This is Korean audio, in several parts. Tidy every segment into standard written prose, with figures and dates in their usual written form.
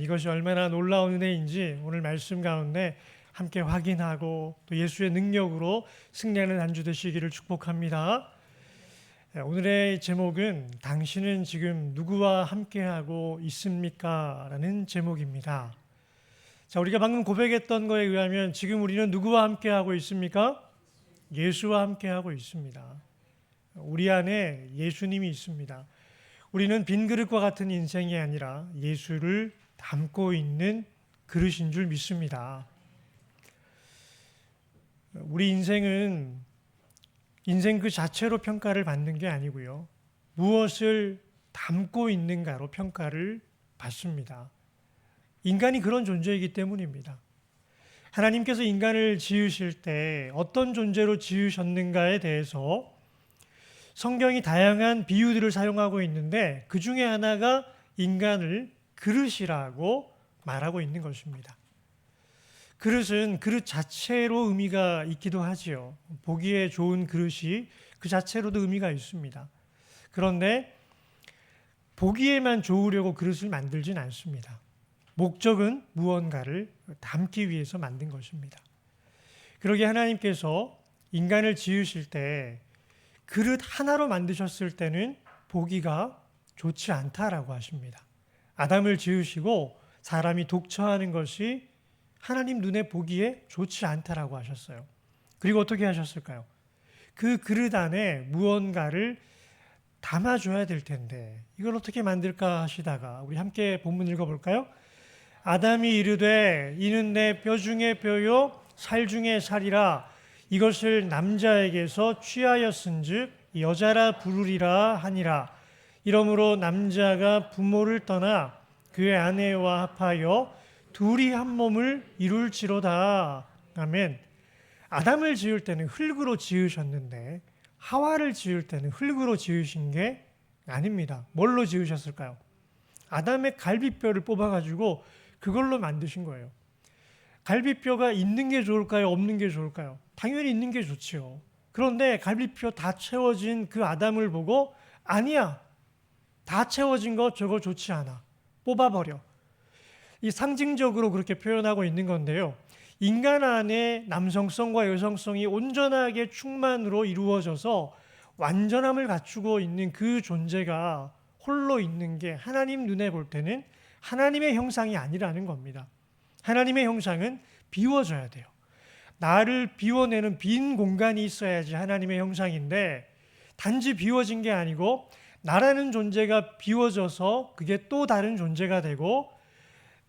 이것이 얼마나 놀라운 은혜인지 오늘 말씀 가운데 함께 확인하고 또 예수의 능력으로 승리하는 한 주 되시기를 축복합니다. 오늘의 제목은 당신은 지금 누구와 함께하고 있습니까? 라는 제목입니다. 자, 우리가 방금 고백했던 거에 의하면 지금 우리는 누구와 함께하고 있습니까? 예수와 함께하고 있습니다. 우리 안에 예수님이 있습니다. 우리는 빈 그릇과 같은 인생이 아니라 예수를 담고 있는 그릇인 줄 믿습니다. 우리 인생은 인생 그 자체로 평가를 받는 게 아니고요. 무엇을 담고 있는가로 평가를 받습니다. 인간이 그런 존재이기 때문입니다. 하나님께서 인간을 지으실 때 어떤 존재로 지으셨는가에 대해서 성경이 다양한 비유들을 사용하고 있는데 그 중에 하나가 인간을 그릇이라고 말하고 있는 것입니다. 그릇은 그릇 자체로 의미가 있기도 하지요. 보기에 좋은 그릇이 그 자체로도 의미가 있습니다. 그런데 보기에만 좋으려고 그릇을 만들진 않습니다. 목적은 무언가를 담기 위해서 만든 것입니다. 그러기에 하나님께서 인간을 지으실 때 그릇 하나로 만드셨을 때는 보기가 좋지 않다라고 하십니다. 아담을 지으시고 사람이 독처하는 것이 하나님 눈에 보기에 좋지 않다라고 하셨어요. 그리고 어떻게 하셨을까요? 그 그릇 안에 무언가를 담아줘야 될 텐데 이걸 어떻게 만들까 하시다가 우리 함께 본문 읽어볼까요? 아담이 이르되 이는 내 뼈 중에 뼈요 살 중에 살이라 이것을 남자에게서 취하였은즉 여자라 부르리라 하니라. 이러므로 남자가 부모를 떠나 그의 아내와 합하여 둘이 한 몸을 이룰지로다. 아멘. 아담을 지을 때는 흙으로 지으셨는데 하와를 지을 때는 흙으로 지으신 게 아닙니다. 뭘로 지으셨을까요? 아담의 갈비뼈를 뽑아가지고 그걸로 만드신 거예요. 갈비뼈가 있는 게 좋을까요? 없는 게 좋을까요? 당연히 있는 게 좋지요. 그런데 갈비뼈 다 채워진 그 아담을 보고 아니야. 다 채워진 거 저거 좋지 않아. 뽑아버려. 이 상징적으로 그렇게 표현하고 있는 건데요. 인간 안에 남성성과 여성성이 온전하게 충만으로 이루어져서 완전함을 갖추고 있는 그 존재가 홀로 있는 게 하나님 눈에 볼 때는 하나님의 형상이 아니라는 겁니다. 하나님의 형상은 비워져야 돼요. 나를 비워내는 빈 공간이 있어야지 하나님의 형상인데 단지 비워진 게 아니고 나라는 존재가 비워져서 그게 또 다른 존재가 되고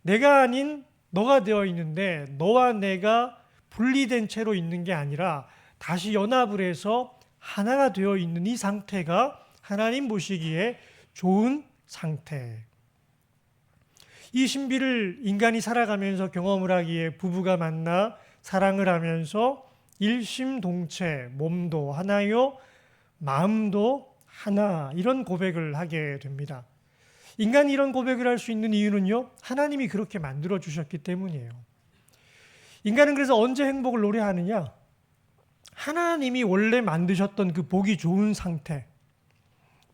내가 아닌 너가 되어 있는데 너와 내가 분리된 채로 있는 게 아니라 다시 연합을 해서 하나가 되어 있는 이 상태가 하나님 보시기에 좋은 상태. 이 신비를 인간이 살아가면서 경험을 하기에 부부가 만나 사랑을 하면서 일심동체, 몸도 하나요, 마음도 하나, 이런 고백을 하게 됩니다. 인간이 이런 고백을 할 수 있는 이유는요, 하나님이 그렇게 만들어 주셨기 때문이에요. 인간은 그래서 언제 행복을 노래하느냐? 하나님이 원래 만드셨던 그 보기 좋은 상태,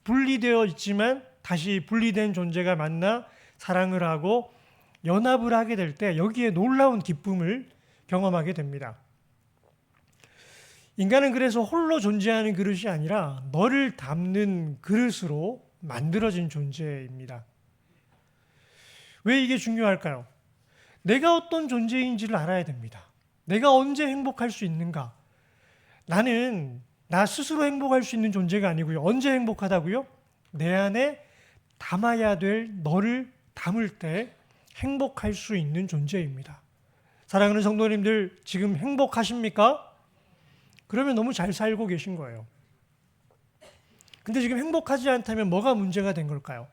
분리되어 있지만 다시 분리된 존재가 만나 사랑을 하고 연합을 하게 될 때 여기에 놀라운 기쁨을 경험하게 됩니다. 인간은 그래서 홀로 존재하는 그릇이 아니라 너를 담는 그릇으로 만들어진 존재입니다. 왜 이게 중요할까요? 내가 어떤 존재인지를 알아야 됩니다. 내가 언제 행복할 수 있는가? 나는 나 스스로 행복할 수 있는 존재가 아니고요. 언제 행복하다고요? 내 안에 담아야 될 너를 담을 때 행복할 수 있는 존재입니다. 사랑하는 성도님들, 지금 행복하십니까? 그러면 너무 잘 살고 계신 거예요. 근데 지금 행복하지 않다면 뭐가 문제가 된 걸까요?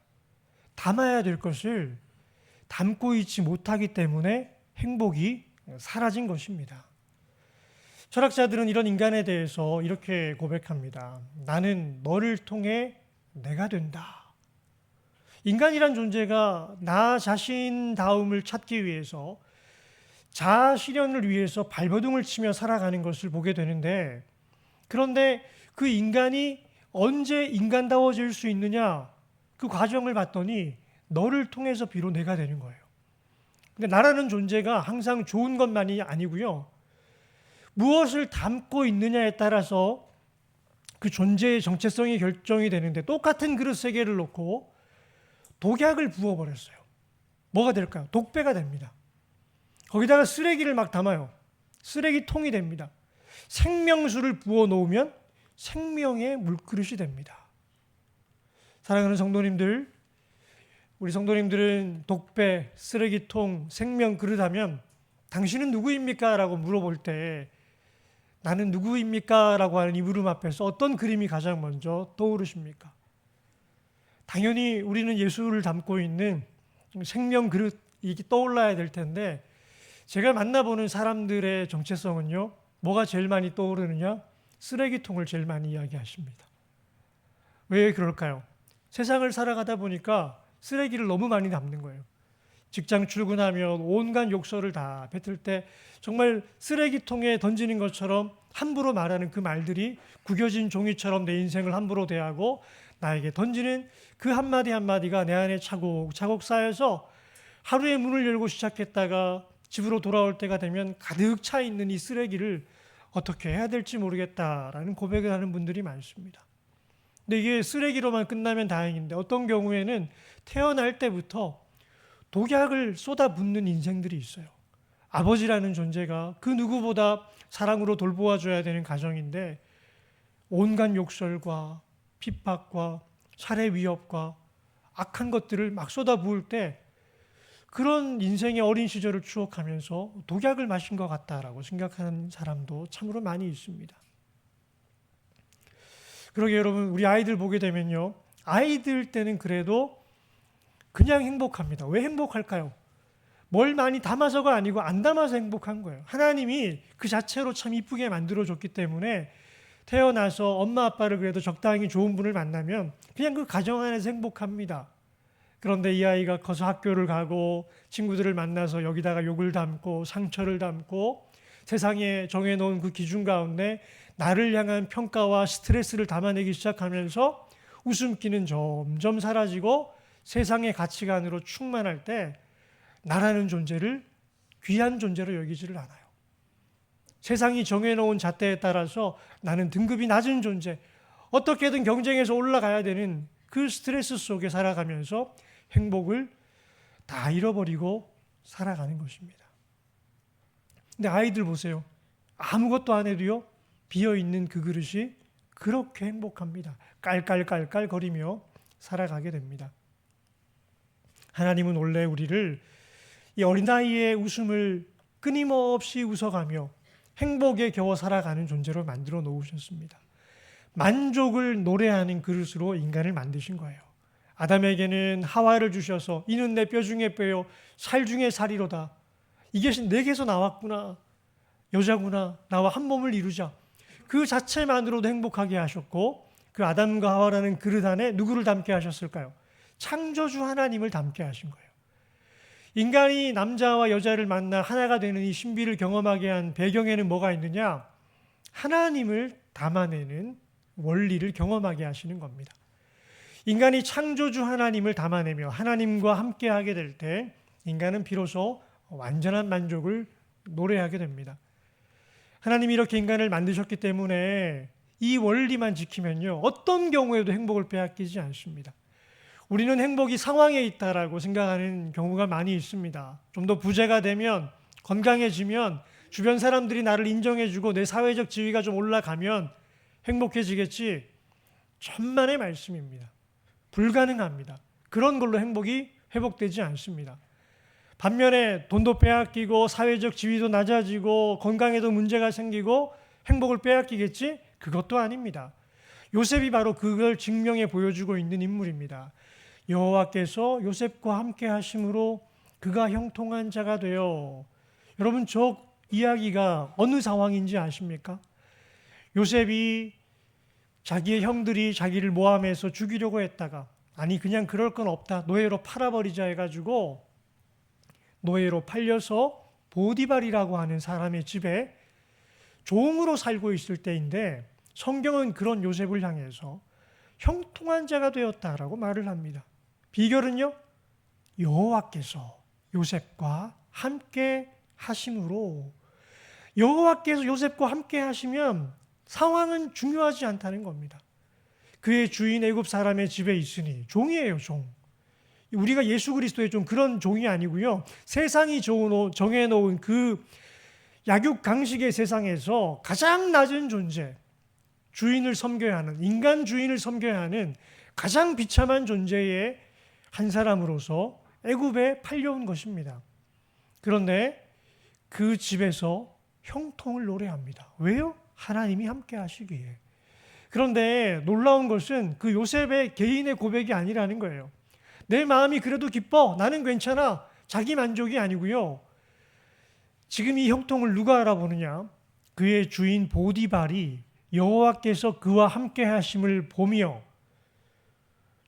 담아야 될 것을 담고 있지 못하기 때문에 행복이 사라진 것입니다. 철학자들은 이런 인간에 대해서 이렇게 고백합니다. 나는 너를 통해 내가 된다. 인간이란 존재가 나 자신다움을 찾기 위해서 자아 실현을 위해서 발버둥을 치며 살아가는 것을 보게 되는데, 그런데 그 인간이 언제 인간다워질 수 있느냐? 그 과정을 봤더니 너를 통해서 비로 내가 되는 거예요. 근데 나라는 존재가 항상 좋은 것만이 아니고요. 무엇을 담고 있느냐에 따라서 그 존재의 정체성이 결정이 되는데, 똑같은 그릇 세 개를 놓고 독약을 부어버렸어요. 뭐가 될까요? 독배가 됩니다. 거기다가 쓰레기를 막 담아요. 쓰레기통이 됩니다. 생명수를 부어 놓으면 생명의 물그릇이 됩니다. 사랑하는 성도님들, 우리 성도님들은 독배, 쓰레기통, 생명 그릇 하면 당신은 누구입니까? 라고 물어볼 때 나는 누구입니까? 라고 하는 이 물음 앞에서 어떤 그림이 가장 먼저 떠오르십니까? 당연히 우리는 예수를 담고 있는 생명 그릇이 떠올라야 될 텐데, 제가 만나보는 사람들의 정체성은요, 뭐가 제일 많이 떠오르느냐? 쓰레기통을 제일 많이 이야기하십니다. 왜 그럴까요? 세상을 살아가다 보니까 쓰레기를 너무 많이 담는 거예요. 직장 출근하면 온갖 욕설을 다 뱉을 때 정말 쓰레기통에 던지는 것처럼 함부로 말하는 그 말들이 구겨진 종이처럼 내 인생을 함부로 대하고 나에게 던지는 그 한마디 한마디가 내 안에 차곡차곡 쌓여서 하루의 문을 열고 시작했다가 집으로 돌아올 때가 되면 가득 차 있는 이 쓰레기를 어떻게 해야 될지 모르겠다라는 고백을 하는 분들이 많습니다. 근데 이게 쓰레기로만 끝나면 다행인데, 어떤 경우에는 태어날 때부터 독약을 쏟아붓는 인생들이 있어요. 아버지라는 존재가 그 누구보다 사랑으로 돌보아줘야 되는 가정인데 온갖 욕설과 핍박과 살해 위협과 악한 것들을 막 쏟아부을 때 그런 인생의 어린 시절을 추억하면서 독약을 마신 것 같다라고 생각하는 사람도 참으로 많이 있습니다. 그러게 여러분, 우리 아이들 보게 되면요, 아이들 때는 그래도 그냥 행복합니다. 왜 행복할까요? 뭘 많이 담아서가 아니고 안 담아서 행복한 거예요. 하나님이 그 자체로 참 이쁘게 만들어줬기 때문에 태어나서 엄마 아빠를 그래도 적당히 좋은 분을 만나면 그냥 그 가정 안에서 행복합니다. 그런데 이 아이가 커서 학교를 가고 친구들을 만나서 여기다가 욕을 담고 상처를 담고 세상에 정해놓은 그 기준 가운데 나를 향한 평가와 스트레스를 담아내기 시작하면서 웃음기는 점점 사라지고 세상의 가치관으로 충만할 때 나라는 존재를 귀한 존재로 여기지를 않아요. 세상이 정해놓은 잣대에 따라서 나는 등급이 낮은 존재, 어떻게든 경쟁에서 올라가야 되는 그 스트레스 속에 살아가면서 행복을 다 잃어버리고 살아가는 것입니다. 근데 아이들 보세요. 아무것도 안 해도요, 비어있는 그 그릇이 그렇게 행복합니다. 깔깔깔깔 거리며 살아가게 됩니다. 하나님은 원래 우리를 이 어린아이의 웃음을 끊임없이 웃어가며 행복에 겨워 살아가는 존재로 만들어 놓으셨습니다. 만족을 노래하는 그릇으로 인간을 만드신 거예요. 아담에게는 하와를 주셔서 이는 내 뼈 중에 뼈요 살 중에 살이로다. 이게 내게서 나왔구나. 여자구나. 나와 한 몸을 이루자. 그 자체만으로도 행복하게 하셨고, 그 아담과 하와라는 그릇 안에 누구를 담게 하셨을까요? 창조주 하나님을 담게 하신 거예요. 인간이 남자와 여자를 만나 하나가 되는 이 신비를 경험하게 한 배경에는 뭐가 있느냐? 하나님을 담아내는 원리를 경험하게 하시는 겁니다. 인간이 창조주 하나님을 담아내며 하나님과 함께하게 될 때 인간은 비로소 완전한 만족을 노래하게 됩니다. 하나님이 이렇게 인간을 만드셨기 때문에 이 원리만 지키면요, 어떤 경우에도 행복을 빼앗기지 않습니다. 우리는 행복이 상황에 있다라고 생각하는 경우가 많이 있습니다. 좀 더 부자가 되면, 건강해지면, 주변 사람들이 나를 인정해주고 내 사회적 지위가 좀 올라가면 행복해지겠지. 천만의 말씀입니다. 불가능합니다. 그런 걸로 행복이 회복되지 않습니다. 반면에 돈도 빼앗기고 사회적 지위도 낮아지고 건강에도 문제가 생기고 행복을 빼앗기겠지? 그것도 아닙니다. 요셉이 바로 그걸 증명해 보여주고 있는 인물입니다. 여호와께서 요셉과 함께 하심으로 그가 형통한 자가 되어. 여러분, 저 이야기가 어느 상황인지 아십니까? 요셉이 자기의 형들이 자기를 모함해서 죽이려고 했다가, 아니 그냥 그럴 건 없다, 노예로 팔아버리자 해가지고 노예로 팔려서 보디발이라고 하는 사람의 집에 종으로 살고 있을 때인데, 성경은 그런 요셉을 향해서 형통한 자가 되었다라고 말을 합니다. 비결은요, 여호와께서 요셉과 함께 하심으로, 여호와께서 요셉과 함께 하시면 상황은 중요하지 않다는 겁니다. 그의 주인 애굽 사람의 집에 있으니, 종이에요, 종. 우리가 예수 그리스도의 종, 그런 종이 아니고요. 세상이 정해놓은 그 약육강식의 세상에서 가장 낮은 존재, 주인을 섬겨야 하는, 인간 주인을 섬겨야 하는 가장 비참한 존재의 한 사람으로서 애굽에 팔려온 것입니다. 그런데 그 집에서 형통을 노래합니다. 왜요? 하나님이 함께 하시기에. 그런데 놀라운 것은 그 요셉의 개인의 고백이 아니라는 거예요. 내 마음이 그래도 기뻐, 나는 괜찮아, 자기 만족이 아니고요. 지금 이 형통을 누가 알아보느냐? 그의 주인 보디발이 여호와께서 그와 함께 하심을 보며,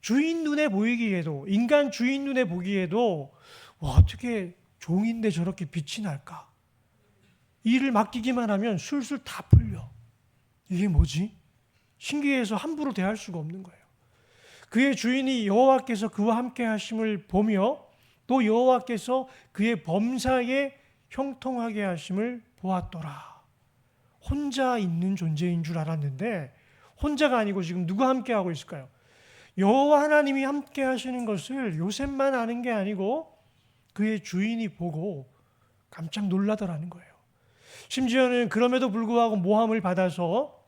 주인 눈에 보이기에도, 인간 주인 눈에 보기에도 어떻게 종인데 저렇게 빛이 날까? 일을 맡기기만 하면 술술 다 풀려. 이게 뭐지? 신기해서 함부로 대할 수가 없는 거예요. 그의 주인이 여호와께서 그와 함께 하심을 보며 또 여호와께서 그의 범사에 형통하게 하심을 보았더라. 혼자 있는 존재인 줄 알았는데 혼자가 아니고 지금 누가 함께 하고 있을까요? 여호와 하나님이 함께 하시는 것을 요셉만 아는 게 아니고 그의 주인이 보고 깜짝 놀라더라는 거예요. 심지어는 그럼에도 불구하고 모함을 받아서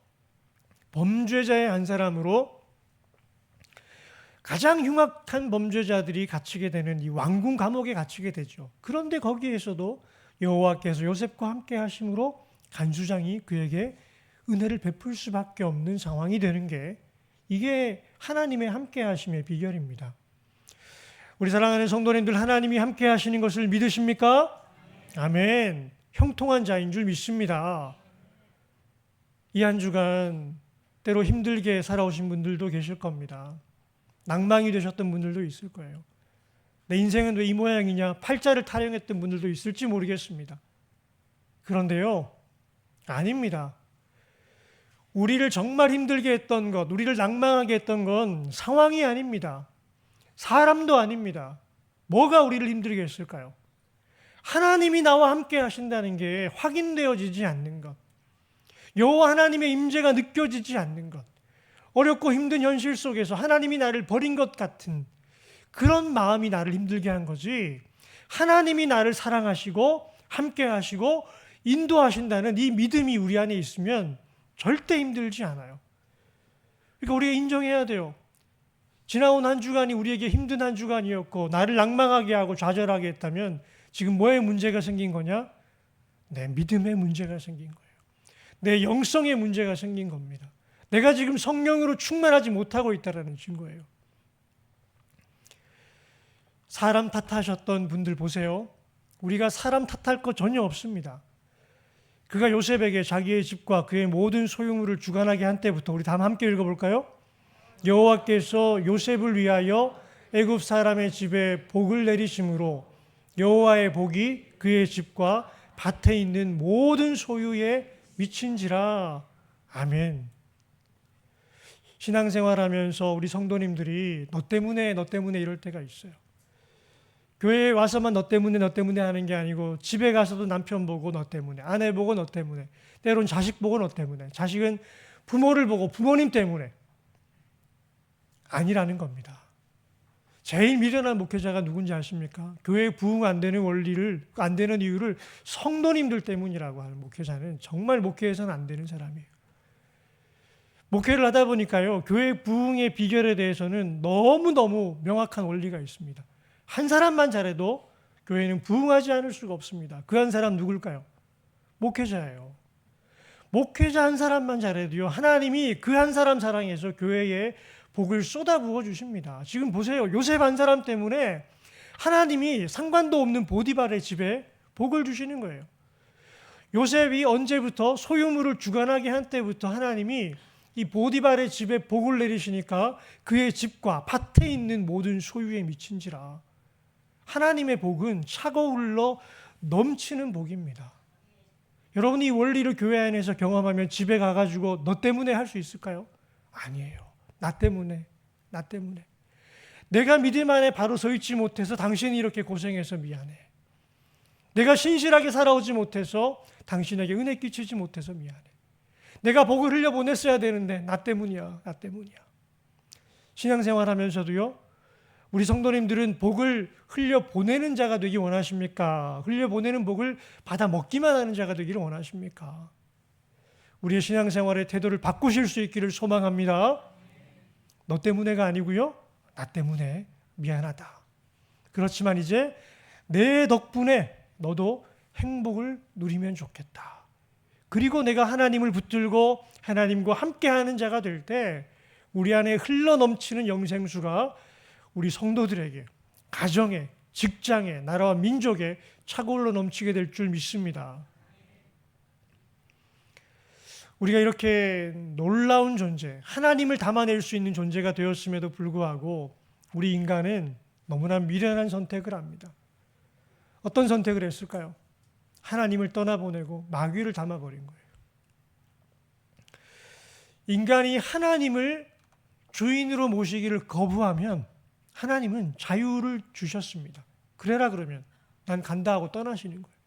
범죄자의 한 사람으로, 가장 흉악한 범죄자들이 갇히게 되는 이 왕궁 감옥에 갇히게 되죠. 그런데 거기에서도 여호와께서 요셉과 함께 하심으로 간수장이 그에게 은혜를 베풀 수밖에 없는 상황이 되는 게, 이게 하나님의 함께 하심의 비결입니다. 우리 사랑하는 성도님들, 하나님이 함께 하시는 것을 믿으십니까? 아멘. 형통한 자인 줄 믿습니다. 이 한 주간 때로 힘들게 살아오신 분들도 계실 겁니다. 낭망이 되셨던 분들도 있을 거예요. 내 인생은 왜 이 모양이냐, 팔자를 타령했던 분들도 있을지 모르겠습니다. 그런데요, 아닙니다. 우리를 정말 힘들게 했던 것, 우리를 낭망하게 했던 건 상황이 아닙니다. 사람도 아닙니다. 뭐가 우리를 힘들게 했을까요? 하나님이 나와 함께 하신다는 게 확인되어지지 않는 것, 여호와 하나님의 임재가 느껴지지 않는 것, 어렵고 힘든 현실 속에서 하나님이 나를 버린 것 같은 그런 마음이 나를 힘들게 한 거지, 하나님이 나를 사랑하시고 함께 하시고 인도하신다는 이 믿음이 우리 안에 있으면 절대 힘들지 않아요. 그러니까 우리가 인정해야 돼요. 지나온 한 주간이 우리에게 힘든 한 주간이었고 나를 낭망하게 하고 좌절하게 했다면 지금 뭐에 문제가 생긴 거냐? 내 믿음에 문제가 생긴 거예요. 내 영성에 문제가 생긴 겁니다. 내가 지금 성령으로 충만하지 못하고 있다는 증거예요. 사람 탓하셨던 분들 보세요. 우리가 사람 탓할 거 전혀 없습니다. 그가 요셉에게 자기의 집과 그의 모든 소유물을 주관하게 한 때부터, 우리 다 함께 읽어볼까요? 여호와께서 요셉을 위하여 애굽 사람의 집에 복을 내리심으로 여호와의 복이 그의 집과 밭에 있는 모든 소유에 미친지라. 아멘. 신앙생활하면서 우리 성도님들이 너 때문에 이럴 때가 있어요. 교회에 와서만 너 때문에 하는 게 아니고 집에 가서도 남편 보고 너 때문에, 아내 보고 너 때문에, 때론 자식 보고 너 때문에, 자식은 부모를 보고 부모님 때문에. 아니라는 겁니다. 제일 미련한 목회자가 누군지 아십니까? 교회 부흥 안 되는 안 되는 이유를 성도님들 때문이라고 하는 목회자는 정말 목회에서는 안 되는 사람이에요. 목회를 하다 보니까요, 교회 부흥의 비결에 대해서는 너무너무 명확한 원리가 있습니다. 한 사람만 잘해도 교회는 부흥하지 않을 수가 없습니다. 그 한 사람 누굴까요? 목회자예요. 목회자 한 사람만 잘해도요, 하나님이 그 한 사람 사랑해서 교회에 복을 쏟아부어 주십니다. 지금 보세요. 요셉 한 사람 때문에 하나님이 상관도 없는 보디발의 집에 복을 주시는 거예요. 요셉이 언제부터 소유물을 주관하게 한 때부터 하나님이 이 보디발의 집에 복을 내리시니까 그의 집과 밭에 있는 모든 소유에 미친지라. 하나님의 복은 차고 흘러 넘치는 복입니다. 여러분이 이 원리를 교회 안에서 경험하면 집에 가가지고 너 때문에 할 수 있을까요? 아니에요. 나 때문에. 내가 믿음 안에 바로 서 있지 못해서 당신이 이렇게 고생해서 미안해. 내가 신실하게 살아오지 못해서 당신에게 은혜 끼치지 못해서 미안해. 내가 복을 흘려보냈어야 되는데 나 때문이야. 신앙생활 하면서도요, 우리 성도님들은 복을 흘려보내는 자가 되기 원하십니까? 흘려보내는 복을 받아 먹기만 하는 자가 되기를 원하십니까? 우리의 신앙생활의 태도를 바꾸실 수 있기를 소망합니다. 너 때문에가 아니고요, 나 때문에 미안하다. 그렇지만 이제 내 덕분에 너도 행복을 누리면 좋겠다. 그리고 내가 하나님을 붙들고 하나님과 함께하는 자가 될 때 우리 안에 흘러넘치는 영생수가 우리 성도들에게, 가정에, 직장에, 나라와 민족에 차고올러 넘치게 될 줄 믿습니다. 우리가 이렇게 놀라운 존재, 하나님을 담아낼 수 있는 존재가 되었음에도 불구하고 우리 인간은 너무나 미련한 선택을 합니다. 어떤 선택을 했을까요? 하나님을 떠나보내고 마귀를 담아버린 거예요. 인간이 하나님을 주인으로 모시기를 거부하면 하나님은 자유를 주셨습니다. 그래라 그러면 난 간다 하고 떠나시는 거예요.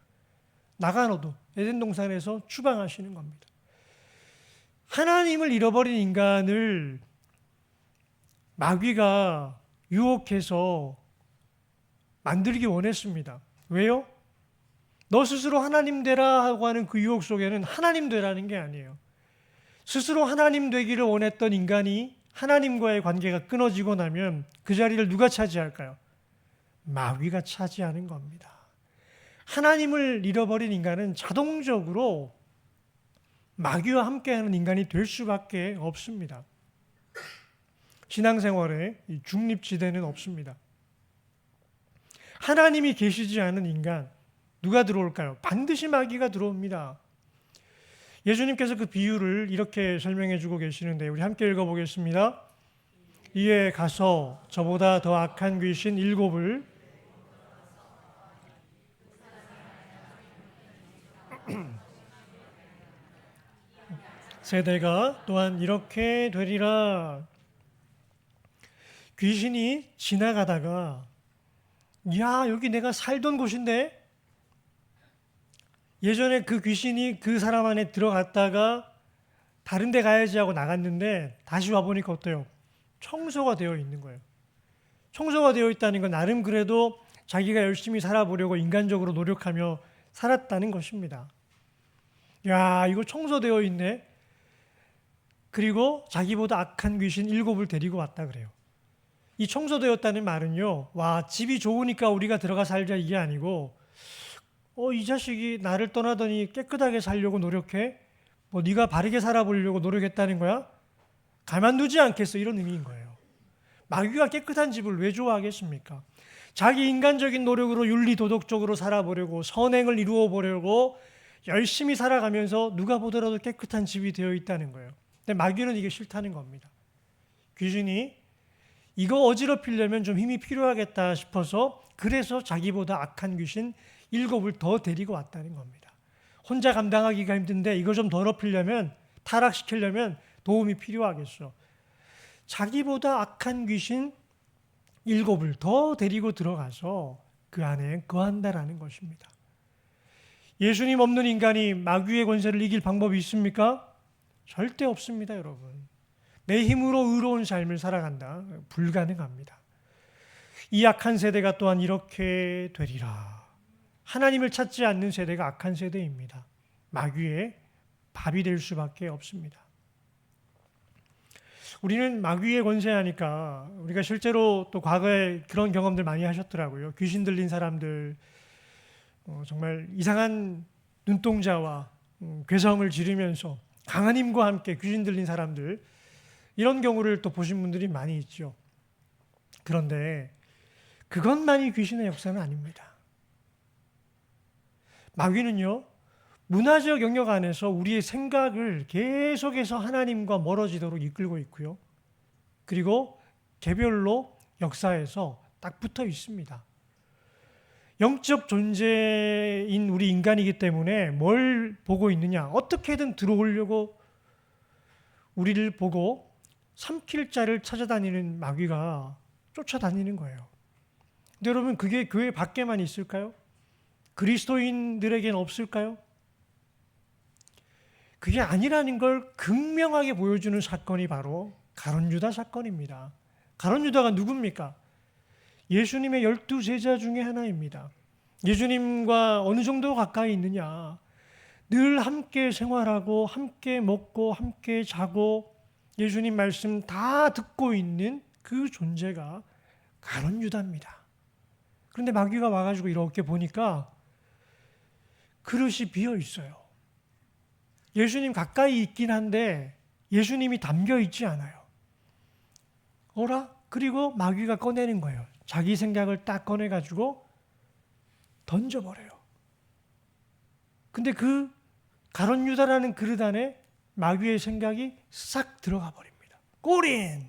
나가 너도 에덴 동산에서 추방하시는 겁니다. 하나님을 잃어버린 인간을 마귀가 유혹해서 만들기 원했습니다. 왜요? 너 스스로 하나님 되라 하고 하는 그 유혹 속에는 하나님 되라는 게 아니에요. 스스로 하나님 되기를 원했던 인간이 하나님과의 관계가 끊어지고 나면 그 자리를 누가 차지할까요? 마귀가 차지하는 겁니다. 하나님을 잃어버린 인간은 자동적으로 마귀와 함께하는 인간이 될 수밖에 없습니다. 신앙생활에 중립지대는 없습니다. 하나님이 계시지 않은 인간, 누가 들어올까요? 반드시 마귀가 들어옵니다. 예수님께서 그 비유를 이렇게 설명해 주고 계시는데 우리 함께 읽어보겠습니다. 이에 가서 저보다 더 악한 귀신 7을 세대가 또한 이렇게 되리라. 귀신이 지나가다가 야, 여기 내가 살던 곳인데, 예전에 그 귀신이 그 사람 안에 들어갔다가 다른 데 가야지 하고 나갔는데 다시 와보니까 어때요? 청소가 되어 있는 거예요. 청소가 되어 있다는 건 나름 그래도 자기가 열심히 살아보려고 인간적으로 노력하며 살았다는 것입니다. 야, 이거 청소되어 있네. 그리고 자기보다 악한 귀신 7을 데리고 왔다 그래요. 이 청소되었다는 말은요, 와, 집이 좋으니까 우리가 들어가 살자 이게 아니고, 이 자식이 나를 떠나더니 깨끗하게 살려고 노력해? 뭐 네가 바르게 살아보려고 노력했다는 거야? 가만두지 않겠어, 이런 의미인 거예요. 마귀가 깨끗한 집을 왜 좋아하겠습니까? 자기 인간적인 노력으로 윤리도덕적으로 살아보려고, 선행을 이루어 보려고 열심히 살아가면서 누가 보더라도 깨끗한 집이 되어 있다는 거예요. 근데 마귀는 이게 싫다는 겁니다. 귀신이 이거 어지럽히려면 좀 힘이 필요하겠다 싶어서 그래서 자기보다 악한 귀신 7을 더 데리고 왔다는 겁니다. 혼자 감당하기가 힘든데 이거 좀 더럽히려면, 타락시키려면 도움이 필요하겠어. 자기보다 악한 귀신 7을 더 데리고 들어가서 그 안에 거한다라는 것입니다. 예수님 없는 인간이 마귀의 권세를 이길 방법이 있습니까? 절대 없습니다, 여러분. 내 힘으로 의로운 삶을 살아간다. 불가능합니다. 이 악한 세대가 또한 이렇게 되리라. 하나님을 찾지 않는 세대가 악한 세대입니다. 마귀의 밥이 될 수밖에 없습니다. 우리는 마귀의 권세하니까 우리가 실제로 또 과거에 그런 경험들 많이 하셨더라고요. 귀신 들린 사람들, 정말 이상한 눈동자와 괴성을 지르면서 강한 힘과 함께 귀신 들린 사람들, 이런 경우를 또 보신 분들이 많이 있죠. 그런데 그것만이 귀신의 역사는 아닙니다. 마귀는요, 문화적 영역 안에서 우리의 생각을 계속해서 하나님과 멀어지도록 이끌고 있고요. 그리고 개별로 역사에서 딱 붙어 있습니다. 영적 존재인 우리 인간이기 때문에 뭘 보고 있느냐, 어떻게든 들어오려고 우리를 보고 삼킬 자를 찾아다니는 마귀가 쫓아다니는 거예요. 근데 여러분, 그게 교회 밖에만 있을까요? 그리스도인들에게는 없을까요? 그게 아니라는 걸 극명하게 보여주는 사건이 바로 가룟 유다 사건입니다. 가룟 유다가 누굽니까? 예수님의 12 제자 중에 하나입니다. 예수님과 어느 정도 가까이 있느냐? 늘 함께 생활하고 함께 먹고 함께 자고 예수님 말씀 다 듣고 있는 그 존재가 가룟 유다입니다. 그런데 마귀가 와가지고 이렇게 보니까 그릇이 비어 있어요. 예수님 가까이 있긴 한데 예수님이 담겨 있지 않아요. 어라? 그리고 마귀가 꺼내는 거예요. 자기 생각을 딱 꺼내가지고 던져버려요. 근데 그 가룟 유다라는 그릇 안에 마귀의 생각이 싹 들어가 버립니다. 꼬린!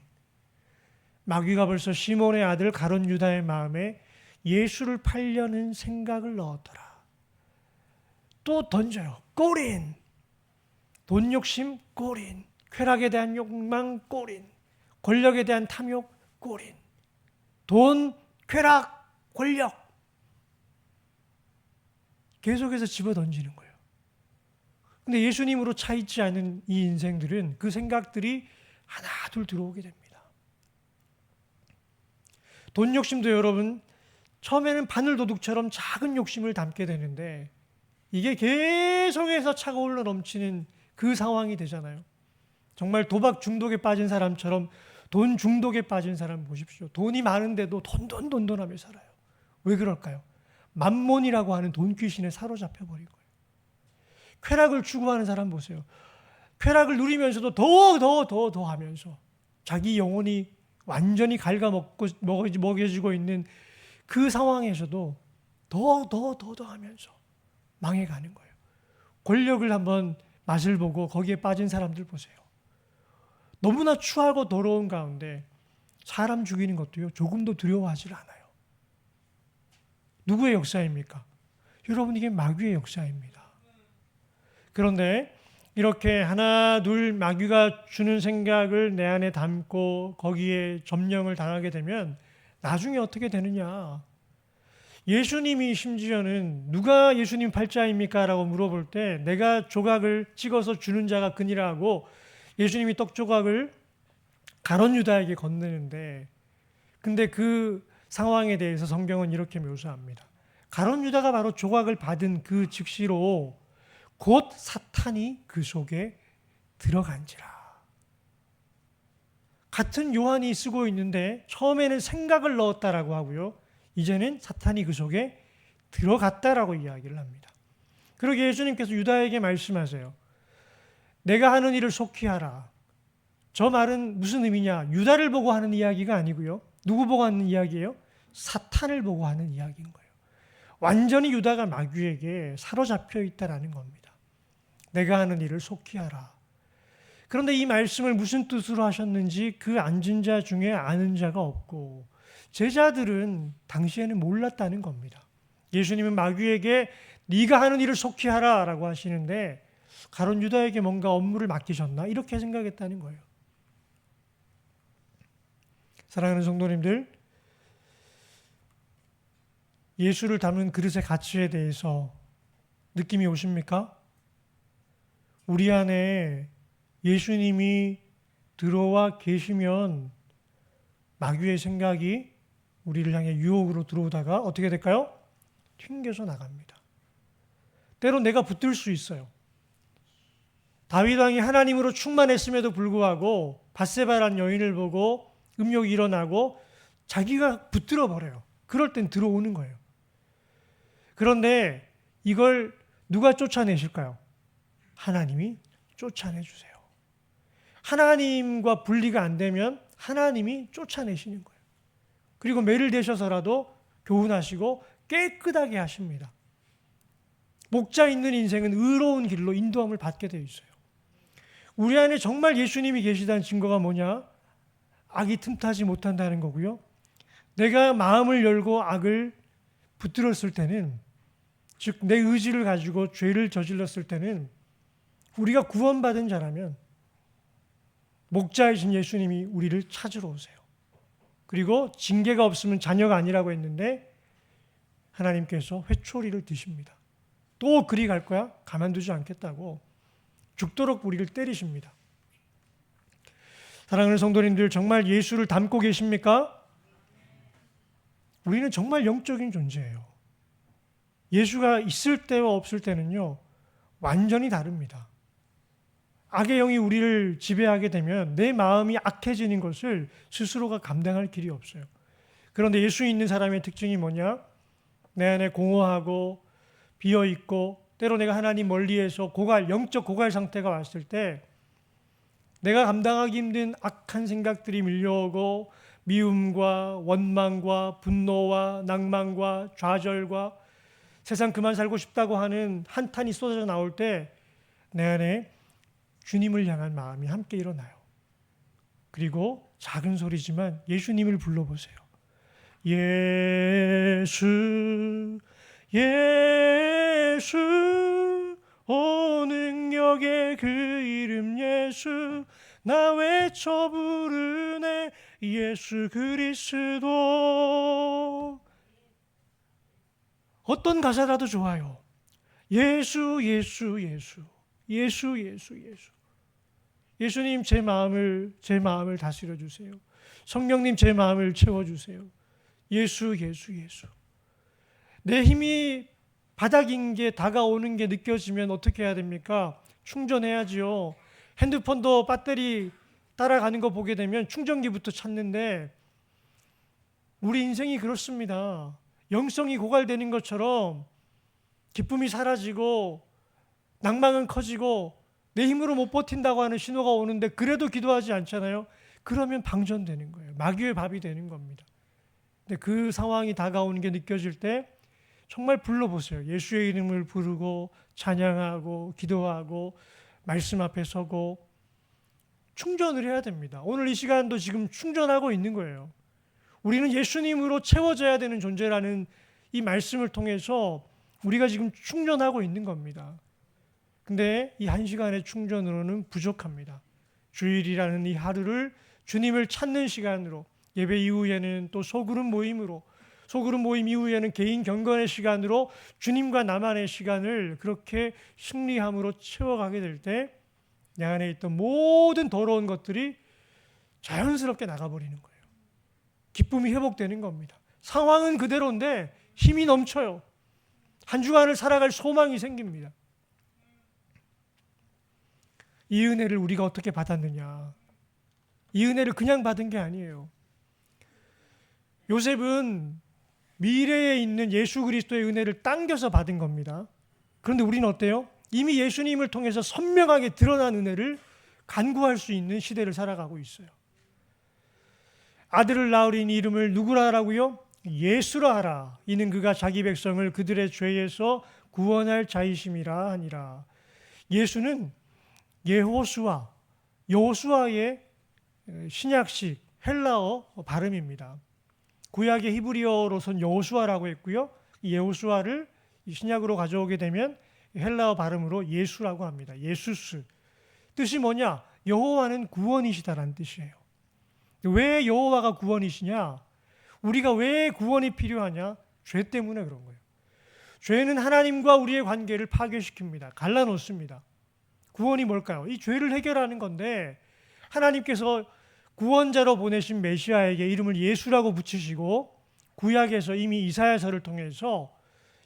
마귀가 벌써 시몬의 아들 가룟 유다의 마음에 예수를 팔려는 생각을 넣었더라. 또 던져요. 꼬린! 돈 욕심 꼬린, 쾌락에 대한 욕망 꼬린, 권력에 대한 탐욕 꼬린, 돈, 쾌락, 권력 계속해서 집어던지는 거예요. 근데 예수님으로 차 있지 않은 이 인생들은 그 생각들이 하나 둘 들어오게 됩니다. 돈 욕심도 여러분 처음에는 바늘도둑처럼 작은 욕심을 담게 되는데 이게 계속해서 차가 흘러 넘치는 그 상황이 되잖아요. 정말 도박 중독에 빠진 사람처럼 돈 중독에 빠진 사람 보십시오. 돈이 많은데도 돈하며 살아요. 왜 그럴까요? 만몬이라고 하는 돈 귀신에 사로잡혀 버린 거예요. 쾌락을 추구하는 사람 보세요. 쾌락을 누리면서도 더 하면서 자기 영혼이 완전히 먹여지고 있는 그 상황에서도 더 하면서 망해가는 거예요. 권력을 한번 맛을 보고 거기에 빠진 사람들 보세요. 너무나 추하고 더러운 가운데 사람 죽이는 것도요, 조금도 두려워하지 않아요. 누구의 역사입니까? 여러분, 이게 마귀의 역사입니다. 그런데 이렇게 하나 둘 마귀가 주는 생각을 내 안에 담고 거기에 점령을 당하게 되면 나중에 어떻게 되느냐? 예수님이 심지어는 누가 예수님 팔자입니까? 라고 물어볼 때 내가 조각을 찍어서 주는 자가 그니라 하고 예수님이 떡 조각을 가룟 유다에게 건네는데, 근데 그 상황에 대해서 성경은 이렇게 묘사합니다. 가룟 유다가 바로 조각을 받은 그 즉시로 곧 사탄이 그 속에 들어간지라. 같은 요한이 쓰고 있는데 처음에는 생각을 넣었다라고 하고요, 이제는 사탄이 그 속에 들어갔다라고 이야기를 합니다. 그러게 예수님께서 유다에게 말씀하세요. 내가 하는 일을 속히 하라. 저 말은 무슨 의미냐? 유다를 보고 하는 이야기가 아니고요. 누구 보고 하는 이야기예요? 사탄을 보고 하는 이야기인 거예요. 완전히 유다가 마귀에게 사로잡혀 있다라는 겁니다. 내가 하는 일을 속히 하라. 그런데 이 말씀을 무슨 뜻으로 하셨는지 그 앉은 자 중에 아는 자가 없고 제자들은 당시에는 몰랐다는 겁니다. 예수님은 마귀에게 네가 하는 일을 속히 하라 라고 하시는데 가룟 유다에게 뭔가 업무를 맡기셨나? 이렇게 생각했다는 거예요. 사랑하는 성도님들, 예수를 담은 그릇의 가치에 대해서 느낌이 오십니까? 우리 안에 예수님이 들어와 계시면 마귀의 생각이 우리를 향해 유혹으로 들어오다가 어떻게 될까요? 튕겨서 나갑니다. 때로 내가 붙들 수 있어요. 다윗 왕이 하나님으로 충만했음에도 불구하고 밧세바라는 여인을 보고 음욕이 일어나고 자기가 붙들어 버려요. 그럴 땐 들어오는 거예요. 그런데 이걸 누가 쫓아내실까요? 하나님이 쫓아내 주세요. 하나님과 분리가 안 되면 하나님이 쫓아내시는 거예요. 그리고 매를 대셔서라도 교훈하시고 깨끗하게 하십니다. 목자 있는 인생은 의로운 길로 인도함을 받게 되어 있어요. 우리 안에 정말 예수님이 계시다는 증거가 뭐냐? 악이 틈타지 못한다는 거고요. 내가 마음을 열고 악을 붙들었을 때는, 즉 내 의지를 가지고 죄를 저질렀을 때는 우리가 구원받은 자라면 목자이신 예수님이 우리를 찾으러 오세요. 그리고 징계가 없으면 자녀가 아니라고 했는데 하나님께서 회초리를 드십니다. 또 그리 갈 거야? 가만두지 않겠다고 죽도록 우리를 때리십니다. 사랑하는 성도님들, 정말 예수를 닮고 계십니까? 우리는 정말 영적인 존재예요. 예수가 있을 때와 없을 때는요, 완전히 다릅니다. 악의 영이 우리를 지배하게 되면 내 마음이 악해지는 것을 스스로가 감당할 길이 없어요. 그런데 예수 있는 사람의 특징이 뭐냐? 내 안에 공허하고 비어있고 때로 내가 하나님 멀리에서 영적 고갈 상태가 왔을 때 내가 감당하기 힘든 악한 생각들이 밀려오고 미움과 원망과 분노와 낭만과 좌절과 세상 그만 살고 싶다고 하는 한탄이 쏟아져 나올 때 내 안에 주님을 향한 마음이 함께 일어나요. 그리고 작은 소리지만 예수님을 불러보세요. 예수, 예수, 오 능력의 그 이름 예수, 나 외쳐 부르네 예수 그리스도. 어떤 가사라도 좋아요. 예수, 예수, 예수, 예수, 예수, 예수. 예수님 제 마음을 다스려 주세요. 성령님 제 마음을 채워 주세요. 예수, 예수, 예수. 내 힘이 바닥인 게 다가오는 게 느껴지면 어떻게 해야 됩니까? 충전해야지요. 핸드폰도 배터리 따라가는 거 보게 되면 충전기부터 찾는데 우리 인생이 그렇습니다. 영성이 고갈되는 것처럼 기쁨이 사라지고 낭망은 커지고 내 힘으로 못 버틴다고 하는 신호가 오는데 그래도 기도하지 않잖아요. 그러면 방전되는 거예요. 마귀의 밥이 되는 겁니다. 근데 그 상황이 다가오는 게 느껴질 때 정말 불러보세요. 예수의 이름을 부르고 찬양하고 기도하고 말씀 앞에 서고 충전을 해야 됩니다. 오늘 이 시간도 지금 충전하고 있는 거예요. 우리는 예수님으로 채워져야 되는 존재라는 이 말씀을 통해서 우리가 지금 충전하고 있는 겁니다. 근데 이 한 시간의 충전으로는 부족합니다. 주일이라는 이 하루를 주님을 찾는 시간으로, 예배 이후에는 또 소그룹 모임으로, 소그룹 모임 이후에는 개인 경건의 시간으로 주님과 나만의 시간을 그렇게 승리함으로 채워가게 될 때 내 안에 있던 모든 더러운 것들이 자연스럽게 나가버리는 거예요. 기쁨이 회복되는 겁니다. 상황은 그대로인데 힘이 넘쳐요. 한 주간을 살아갈 소망이 생깁니다. 이 은혜를 우리가 어떻게 받았느냐? 이 은혜를 그냥 받은 게 아니에요. 요셉은 미래에 있는 예수 그리스도의 은혜를 당겨서 받은 겁니다. 그런데 우리는 어때요? 이미 예수님을 통해서 선명하게 드러난 은혜를 간구할 수 있는 시대를 살아가고 있어요. 아들을 낳으리니 이름을 누구라 하라고요? 예수라 하라. 이는 그가 자기 백성을 그들의 죄에서 구원할 자이심이라 하니라. 예수는 여호수아의 신약식 헬라어 발음입니다. 구약의 히브리어로선 여호수아라고 했고요. 이 여호수아를 신약으로 가져오게 되면 헬라어 발음으로 예수라고 합니다. 예수스. 뜻이 뭐냐? 여호와는 구원이시다라는 뜻이에요. 왜 여호와가 구원이시냐? 우리가 왜 구원이 필요하냐? 죄 때문에 그런 거예요. 죄는 하나님과 우리의 관계를 파괴시킵니다. 갈라놓습니다. 구원이 뭘까요? 이 죄를 해결하는 건데 하나님께서 구원자로 보내신 메시아에게 이름을 예수라고 붙이시고 구약에서 이미 이사야서를 통해서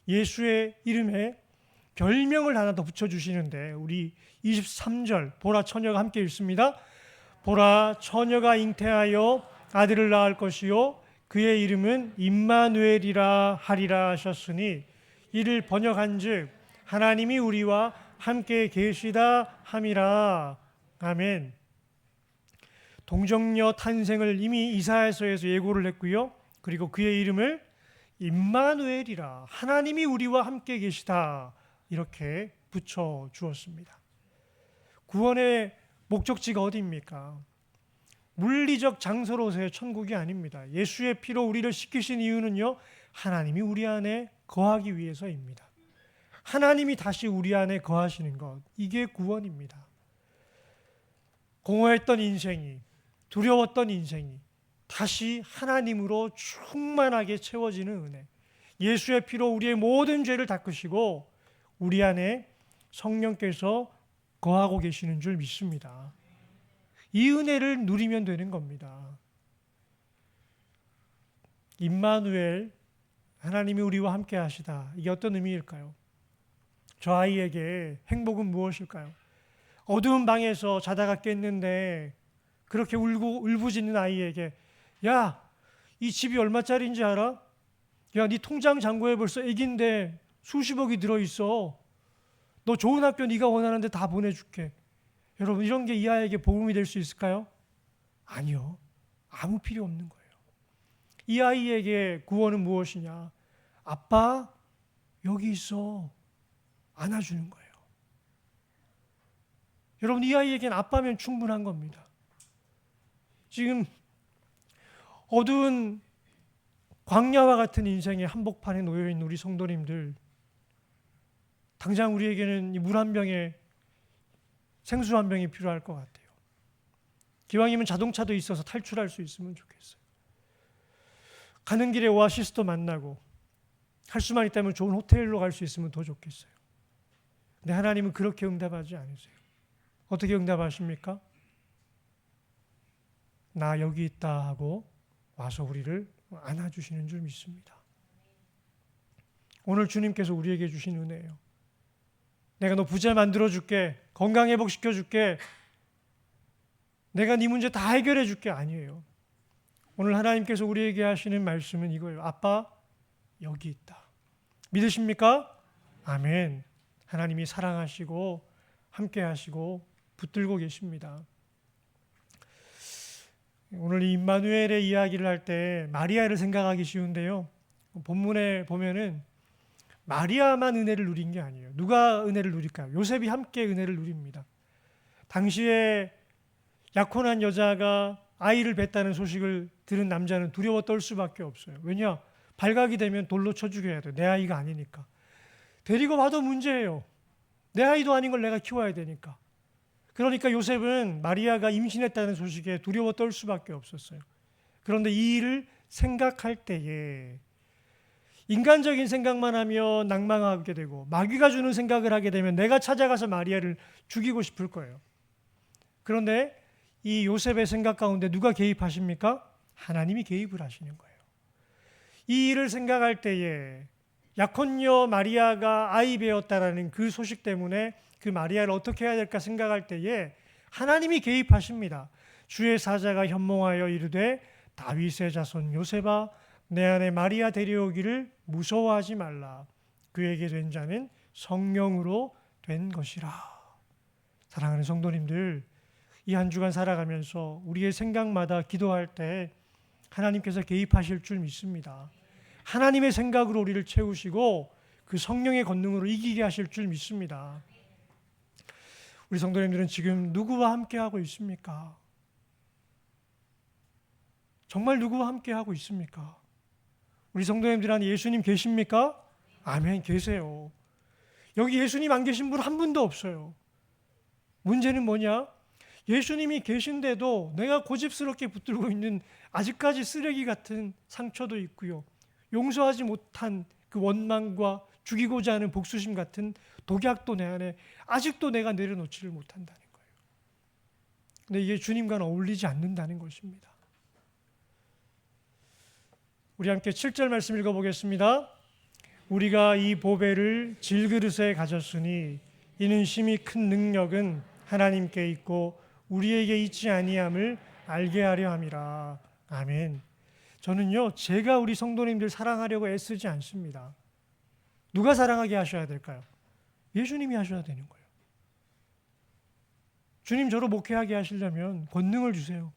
예수의 이름에 별명을 하나 더 붙여주시는데 우리 23절 보라 처녀가 함께 읽습니다. 보라 처녀가 잉태하여 아들을 낳을 것이요 그의 이름은 임마누엘이라 하리라 하셨으니 이를 번역한즉 하나님이 우리와 함께 계시다 함이라. 아멘. 동정녀 탄생을 이미 이사야서에서 예고를 했고요. 그리고 그의 이름을 임마누엘이라 하나님이 우리와 함께 계시다 이렇게 붙여 주었습니다. 구원의 목적지가 어디입니까? 물리적 장소로서의 천국이 아닙니다. 예수의 피로 우리를 씻기신 이유는요, 하나님이 우리 안에 거하기 위해서입니다. 하나님이 다시 우리 안에 거하시는 것, 이게 구원입니다. 공허했던 인생이, 두려웠던 인생이 다시 하나님으로 충만하게 채워지는 은혜. 예수의 피로 우리의 모든 죄를 닦으시고 우리 안에 성령께서 거하고 계시는 줄 믿습니다. 이 은혜를 누리면 되는 겁니다. 임마누엘, 하나님이 우리와 함께 하시다. 이게 어떤 의미일까요? 저 아이에게 행복은 무엇일까요? 어두운 방에서 자다가 깼는데 그렇게 울부짖는 아이에게 야, 이 집이 얼마짜리인지 알아? 야, 네 통장 잔고에 벌써 액인데 수십억이 들어있어. 너 좋은 학교 네가 원하는데 다 보내줄게. 여러분, 이런 게 이 아이에게 복음이 될 수 있을까요? 아니요. 아무 필요 없는 거예요. 이 아이에게 구원은 무엇이냐? 아빠, 여기 있어. 안아주는 거예요. 여러분, 이 아이에게는 아빠면 충분한 겁니다. 지금 어두운 광야와 같은 인생의 한복판에 놓여있는 우리 성도님들, 당장 우리에게는 물 한 병에 생수 한 병이 필요할 것 같아요. 기왕이면 자동차도 있어서 탈출할 수 있으면 좋겠어요. 가는 길에 오아시스도 만나고 할 수만 있다면 좋은 호텔로 갈 수 있으면 더 좋겠어요. 근데 하나님은 그렇게 응답하지 않으세요. 어떻게 응답하십니까? 나 여기 있다 하고 와서 우리를 안아주시는 줄 믿습니다. 오늘 주님께서 우리에게 주신 은혜예요. 내가 너 부자 만들어줄게. 건강 회복시켜줄게. 내가 네 문제 다 해결해줄게. 아니에요. 오늘 하나님께서 우리에게 하시는 말씀은 이거예요. 아빠, 여기 있다. 믿으십니까? 아멘. 하나님이 사랑하시고 함께 하시고 붙들고 계십니다. 오늘 이 임마누엘의 이야기를 할 때 마리아를 생각하기 쉬운데요. 본문에 보면은 마리아만 은혜를 누린 게 아니에요. 누가 은혜를 누릴까요? 요셉이 함께 은혜를 누립니다. 당시에 약혼한 여자가 아이를 뱄다는 소식을 들은 남자는 두려워 떨 수밖에 없어요. 왜냐? 발각이 되면 돌로 쳐 죽여야 돼요. 내 아이가 아니니까. 데리고 와도 문제예요. 내 아이도 아닌 걸 내가 키워야 되니까. 그러니까 요셉은 마리아가 임신했다는 소식에 두려워 떨 수밖에 없었어요. 그런데 이 일을 생각할 때에 인간적인 생각만 하면 낭망하게 되고 마귀가 주는 생각을 하게 되면 내가 찾아가서 마리아를 죽이고 싶을 거예요. 그런데 이 요셉의 생각 가운데 누가 개입하십니까? 하나님이 개입을 하시는 거예요. 이 일을 생각할 때에 약혼녀 마리아가 아이 배었다라는 그 소식 때문에 그 마리아를 어떻게 해야 될까 생각할 때에 하나님이 개입하십니다. 주의 사자가 현몽하여 이르되 다윗의 자손 요셉아 내 안에 마리아 데려오기를 무서워하지 말라. 그에게 된 자는 성령으로 된 것이라. 사랑하는 성도님들, 이 한 주간 살아가면서 우리의 생각마다 기도할 때 하나님께서 개입하실 줄 믿습니다. 하나님의 생각으로 우리를 채우시고 그 성령의 권능으로 이기게 하실 줄 믿습니다. 우리 성도님들은 지금 누구와 함께하고 있습니까? 정말 누구와 함께하고 있습니까? 우리 성도님들 안에 예수님 계십니까? 아멘, 계세요. 여기 예수님 안 계신 분 한 분도 없어요. 문제는 뭐냐? 예수님이 계신데도 내가 고집스럽게 붙들고 있는 아직까지 쓰레기 같은 상처도 있고요. 용서하지 못한 그 원망과 죽이고자 하는 복수심 같은 독약도 내 안에 아직도 내가 내려놓지를 못한다는 거예요. 근데 이게 주님과는 어울리지 않는다는 것입니다. 우리 함께 7절 말씀 읽어보겠습니다. 우리가 이 보배를 질그릇에 가졌으니 이는 심히 큰 능력은 하나님께 있고 우리에게 있지 아니함을 알게 하려 함이라. 아멘. 저는요, 제가 우리 성도님들 사랑하려고 애쓰지 않습니다. 누가 사랑하게 하셔야 될까요? 예수님이 하셔야 되는 거예요. 주님 저로 목회하게 하시려면 권능을 주세요.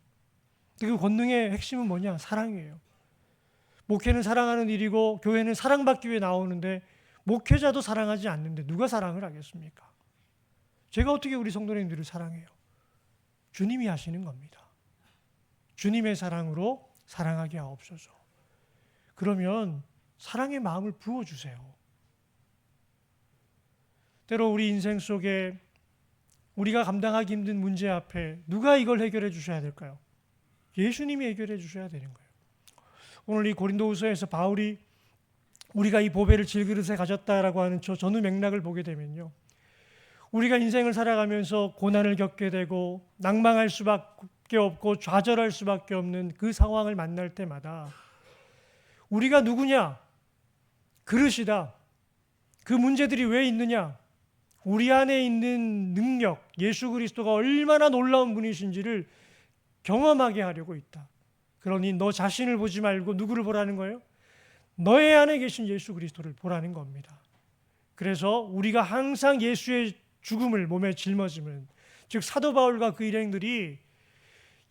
그 권능의 핵심은 뭐냐? 사랑이에요. 목회는 사랑하는 일이고 교회는 사랑받기 위해 나오는데 목회자도 사랑하지 않는데 누가 사랑을 하겠습니까? 제가 어떻게 우리 성도님들을 사랑해요? 주님이 하시는 겁니다. 주님의 사랑으로 사랑하게 하옵소서. 그러면 사랑의 마음을 부어주세요. 때로 우리 인생 속에 우리가 감당하기 힘든 문제 앞에 누가 이걸 해결해 주셔야 될까요? 예수님이 해결해 주셔야 되는 거예요. 오늘 이 고린도후서에서 바울이 우리가 이 보배를 질그릇에 가졌다라고 하는 저 전후 맥락을 보게 되면요, 우리가 인생을 살아가면서 고난을 겪게 되고 낭망할 수밖에 없고 좌절할 수밖에 없는 그 상황을 만날 때마다 우리가 누구냐? 그릇이다. 그 문제들이 왜 있느냐? 우리 안에 있는 능력, 예수 그리스도가 얼마나 놀라운 분이신지를 경험하게 하려고 있다. 그러니 너 자신을 보지 말고 누구를 보라는 거예요? 너의 안에 계신 예수 그리스도를 보라는 겁니다. 그래서 우리가 항상 예수의 죽음을 몸에 짊어지면, 즉 사도 바울과 그 일행들이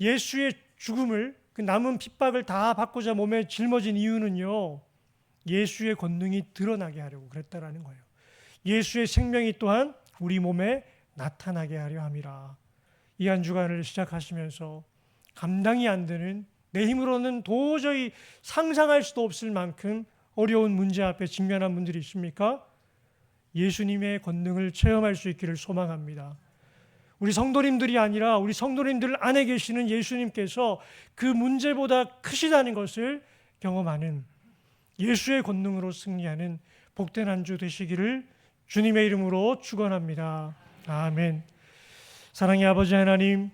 예수의 죽음을, 그 남은 핍박을 다 받고자 몸에 짊어진 이유는요, 예수의 권능이 드러나게 하려고 그랬다라는 거예요. 예수의 생명이 또한 우리 몸에 나타나게 하려 함이라. 이 한 주간을 시작하시면서 감당이 안 되는, 내 힘으로는 도저히 상상할 수도 없을 만큼 어려운 문제 앞에 직면한 분들이 있습니까? 예수님의 권능을 체험할 수 있기를 소망합니다. 우리 성도님들이 아니라 우리 성도님들 안에 계시는 예수님께서 그 문제보다 크시다는 것을 경험하는, 예수의 권능으로 승리하는 복된 한 주 되시기를 주님의 이름으로 축원합니다. 아멘. 사랑의 아버지 하나님,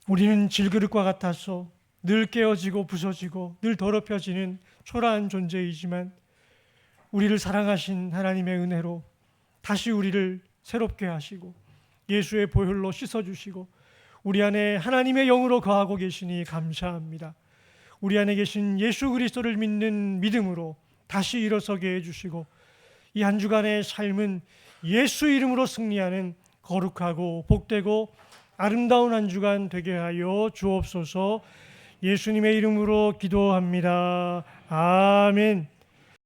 우리는 질그릇과 같아서 늘 깨어지고 부서지고 늘 더럽혀지는 초라한 존재이지만 우리를 사랑하신 하나님의 은혜로 다시 우리를 새롭게 하시고 예수의 보혈로 씻어주시고 우리 안에 하나님의 영으로 거하고 계시니 감사합니다. 우리 안에 계신 예수 그리스도를 믿는 믿음으로 다시 일어서게 해주시고 이 한 주간의 삶은 예수 이름으로 승리하는 거룩하고 복되고 아름다운 한 주간 되게 하여 주옵소서. 예수님의 이름으로 기도합니다. 아멘.